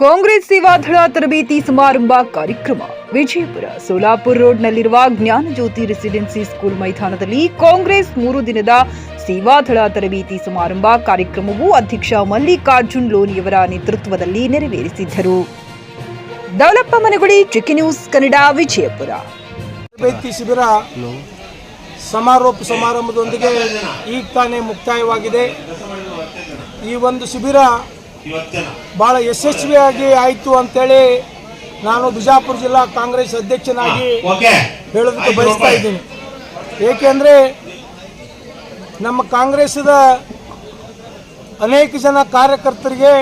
ಕಾಂಗ್ರೆಸ್ ಸೇವಾದಳ ತರಬೇತಿ ಸಮಾರಂಭ ಕಾರ್ಯಕ್ರಮ ವಿಜಯಪುರ ಸೋಲಾಪುರ ರೋಡ್ನಲ್ಲಿರುವ ಜ್ಞಾನಜ್ಯೋತಿ ರೆಸಿಡೆನ್ಸಿ ಸ್ಕೂಲ್ ಮೈದಾನದಲ್ಲಿ ಕಾಂಗ್ರೆಸ್ 3 ದಿನದ ಸೇವಾದಳ ತರಬೇತಿ ಸಮಾರಂಭ ಕಾರ್ಯಕ್ರಮವು ಅಧ್ಯಕ್ಷ ಮಲ್ಲಿಕಾರ್ಜುನ್ ಲೋನಿಯವರ ನೇತೃತ್ವದಲ್ಲಿ ನೆರವೇರಿಸಿದರು. ದೌಲಪ್ಪ ಮನಗುಳಿ, ಚಿಕ್ಕಿ ನ್ಯೂಸ್ ಕನ್ನಡ, ವಿಜಯಪುರ. ತರಬೇತಿ ಶಿಬಿರ ಸಮಾರೋಪ ಸಮಾರಂಭದೊಂದಿಗೆ ಈಗ ತಾನೇ ಮುಕ್ತಾಯವಾಗಿದೆ. ಈ ಒಂದು ಶಿಬಿರ ಬಹಳ ಯಶಸ್ವಿಯಾಗಿ ಆಯಿತು ಅಂತೇಳಿ ನಾನು ಬಿಜಾಪುರ ಜಿಲ್ಲಾ ಕಾಂಗ್ರೆಸ್ ಅಧ್ಯಕ್ಷನಾಗಿ ಹೇಳೋದಕ್ಕೆ ಬಯಸ್ತಾ ಇದ್ದೀನಿ. ಏಕೆಂದರೆ ನಮ್ಮ ಕಾಂಗ್ರೆಸ್ದ ಅನೇಕ ಜನ ಕಾರ್ಯಕರ್ತರಿಗೆ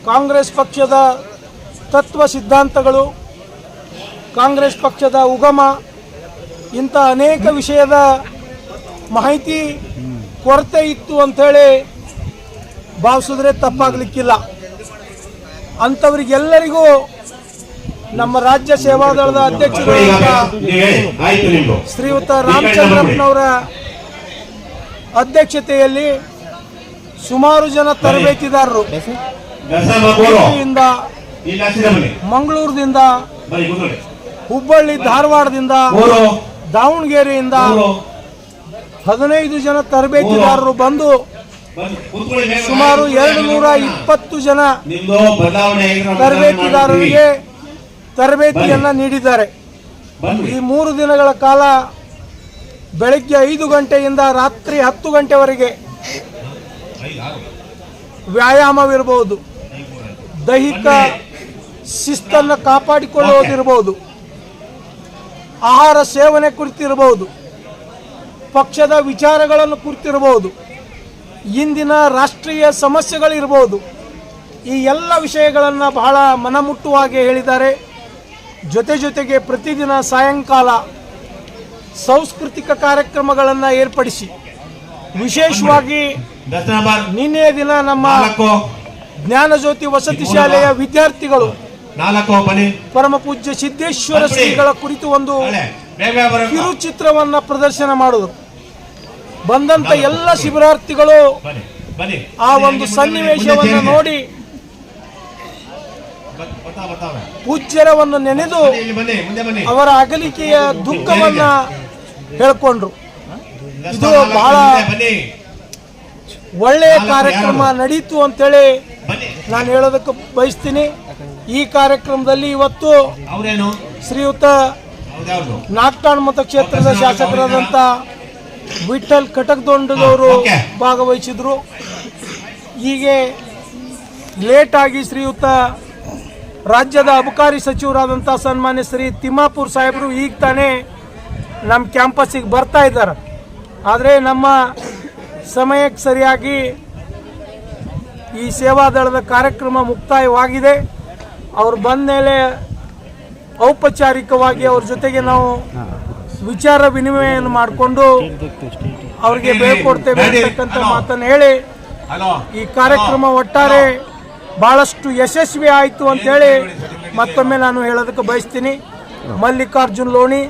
ಕಾಂಗ್ರೆಸ್ ಪಕ್ಷದ ತತ್ವ ಸಿದ್ಧಾಂತಗಳು, ಕಾಂಗ್ರೆಸ್ ಪಕ್ಷದ ಉಗಮ, ಇಂಥ ಅನೇಕ ವಿಷಯದ ಮಾಹಿತಿ ಕೊರತೆ ಇತ್ತು ಅಂಥೇಳಿ ಭಾವಿಸಿದ್ರೆ ತಪ್ಪಾಗಲಿಕ್ಕಿಲ್ಲ. ಅಂಥವರಿಗೆಲ್ಲರಿಗೂ ನಮ್ಮ ರಾಜ್ಯ ಸೇವಾದಳದ ಅಧ್ಯಕ್ಷರು ಶ್ರೀಯುತ ರಾಮಚಂದ್ರಪ್ಪನವರ ಅಧ್ಯಕ್ಷತೆಯಲ್ಲಿ ಸುಮಾರು ಜನ ತರಬೇತಿದಾರರು ಉಡುಪಿಯಿಂದ, ಮಂಗಳೂರಿನಿಂದ, ಹುಬ್ಬಳ್ಳಿ ಧಾರವಾಡದಿಂದ, ದಾವಣಗೆರೆಯಿಂದ 15 ಜನ ತರಬೇತಿದಾರರು ಬಂದು ಸುಮಾರು 220 ಜನ ತರಬೇತಿದಾರರಿಗೆ ತರಬೇತಿಯನ್ನು ನೀಡಿದ್ದಾರೆ. ಈ 3 ದಿನಗಳ ಕಾಲ ಬೆಳಗ್ಗೆ 5 ಗಂಟೆಯಿಂದ ರಾತ್ರಿ 10 ಗಂಟೆವರೆಗೆ ವ್ಯಾಯಾಮವಿರಬಹುದು, ದೈಹಿಕ ಶಿಸ್ತನ್ನು ಕಾಪಾಡಿಕೊಳ್ಳುವುದಿರಬಹುದು, ಆಹಾರ ಸೇವನೆ ಕುರಿತಿರಬಹುದು, ಪಕ್ಷದ ವಿಚಾರಗಳನ್ನು ಕುರಿತಿರಬಹುದು, ಇಂದಿನ ರಾಷ್ಟ್ರೀಯ ಸಮಸ್ಯೆಗಳಿರ್ಬೋದು. ಈ ಎಲ್ಲ ವಿಷಯಗಳನ್ನು ಬಹಳ ಮನಮುಟ್ಟುವಾಗಿ ಹೇಳಿದ್ದಾರೆ. ಜೊತೆಗೆ ಪ್ರತಿದಿನ ಸಾಯಂಕಾಲ ಸಾಂಸ್ಕೃತಿಕ ಕಾರ್ಯಕ್ರಮಗಳನ್ನು ಏರ್ಪಡಿಸಿ, ವಿಶೇಷವಾಗಿ ನಿನ್ನೆಯ ದಿನ ನಮ್ಮ ಜ್ಞಾನಜ್ಯೋತಿ ವಸತಿ ಶಾಲೆಯ ವಿದ್ಯಾರ್ಥಿಗಳು ಪರಮ ಪೂಜ್ಯ ಸಿದ್ದೇಶ್ವರ ಶ್ರೀಗಳ ಕುರಿತು ಒಂದು ಕಿರುಚಿತ್ರವನ್ನು ಪ್ರದರ್ಶನ ಮಾಡಿದರು. ಬಂದಂತ ಎಲ್ಲ ಶಿಬಿರಾರ್ಥಿಗಳು ಆ ಒಂದು ಸನ್ನಿವೇಶವನ್ನು ನೋಡಿ ಪೂಜ್ಯರವನ್ನು ನೆನೆದು ಅವರ ಅಗಲಿಕೆಯ ದುಃಖವನ್ನ ಹೇಳ್ಕೊಂಡ್ರು. ಇದು ಬಹಳ ಒಳ್ಳೆಯ ಕಾರ್ಯಕ್ರಮ ನಡೀತು ಅಂತೇಳಿ ನಾನು ಹೇಳೋದಕ್ಕೆ ಬಯಸ್ತೀನಿ. ಈ ಕಾರ್ಯಕ್ರಮದಲ್ಲಿ ಇವತ್ತು ಶ್ರೀಯುತ ನಾಗ್ಟಾಣ್ ಮತಕ್ಷೇತ್ರದ ಶಾಸಕರಾದಂಥ ವಿಠಲ್ ಕಟಕದೊಂಡದವರು ಭಾಗವಹಿಸಿದ್ರು. ಹೀಗೆ ಲೇಟಾಗಿ ಶ್ರೀಯುತ ರಾಜ್ಯದ ಅಬಕಾರಿ ಸಚಿವರಾದಂಥ ಸನ್ಮಾನ್ಯ ಶ್ರೀ ತಿಮ್ಮಾಪುರ್ ಸಾಹೇಬರು ಈಗ ತಾನೇ ನಮ್ಮ ಕ್ಯಾಂಪಸ್ಸಿಗೆ ಬರ್ತಾ ಇದ್ದಾರೆ. ಆದರೆ ನಮ್ಮ ಸಮಯಕ್ಕೆ ಸರಿಯಾಗಿ ಈ ಸೇವಾದಳದ ಕಾರ್ಯಕ್ರಮ ಮುಕ್ತಾಯವಾಗಿದೆ. ಅವ್ರು ಬಂದ ಮೇಲೆ ಔಪಚಾರಿಕವಾಗಿ ಅವ್ರ ಜೊತೆಗೆ ನಾವು ವಿಚಾರ ವಿನಿಮಯವನ್ನು ಮಾಡಿಕೊಂಡು ಅವರಿಗೆ ಬೇಳ್ಕೊಡ್ತೇವೆ ಅಂತಕ್ಕಂಥ ಮಾತನ್ನು ಹೇಳಿ ಈ ಕಾರ್ಯಕ್ರಮ ಒಟ್ಟಾರೆ ಬಹಳಷ್ಟು ಯಶಸ್ವಿ ಆಯಿತು ಅಂತೇಳಿ ಮತ್ತೊಮ್ಮೆ ನಾನು ಹೇಳೋದಕ್ಕೆ ಬಯಸ್ತೀನಿ. ಮಲ್ಲಿಕಾರ್ಜುನ್ ಲೋಣಿ,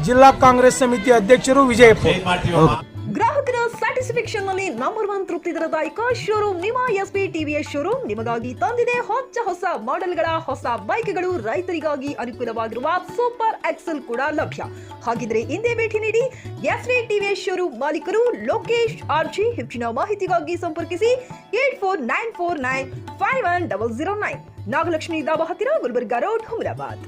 ಜಿಲ್ಲಾ ಕಾಂಗ್ರೆಸ್ ಸಮಿತಿ ಅಧ್ಯಕ್ಷರು, ವಿಜಯಪುರ. ಗ್ರಾಹಕರ ಸ್ಯಾಟಿಸ್ಫ್ಯಾಕ್ಷನ್ ನಲ್ಲಿ ನಂಬರ್ 1 ತೃಪ್ತಿ ದರದಾಯಕ ಶೋರೂಮ್ ನಿಮ್ಮ ಎಸ್ಪಿ ಟಿವಿಎಸ್ ಶೋರೂಮ್ ನಿಮಗಾಗಿ ತಂದಿದೆ ಹೊಸ ಮಾಡೆಲ್ಗಳ ಹೊಸ ಬೈಕ್ಗಳು. ರೈತರಿಗಾಗಿ ಅನುಕೂಲವಾಗಿರುವ ಸೂಪರ್ ಎಕ್ಸೆಲ್ ಕೂಡ ಲಭ್ಯ. ಹಾಗಿದ್ರೆ ಹಿಂದೆ ಭೇಟಿ ನೀಡಿ ಎಸ್ಪಿ ಟಿವಿಎಸ್ ಶೋರೂಮ್ ಮಾಲೀಕರು ಲೋಕೇಶ್ ಆರ್ಜಿ. ಹೆಚ್ಚಿನ ಮಾಹಿತಿಗಾಗಿ ಸಂಪರ್ಕಿಸಿ 8494951009, ನಾಗಲಕ್ಷ್ಮಿ ದಾಬಾ ಹತ್ತಿರ, ಗುಲ್ಬರ್ಗಾ ರೋಡ್, ಹುಮರಾಬಾದ್.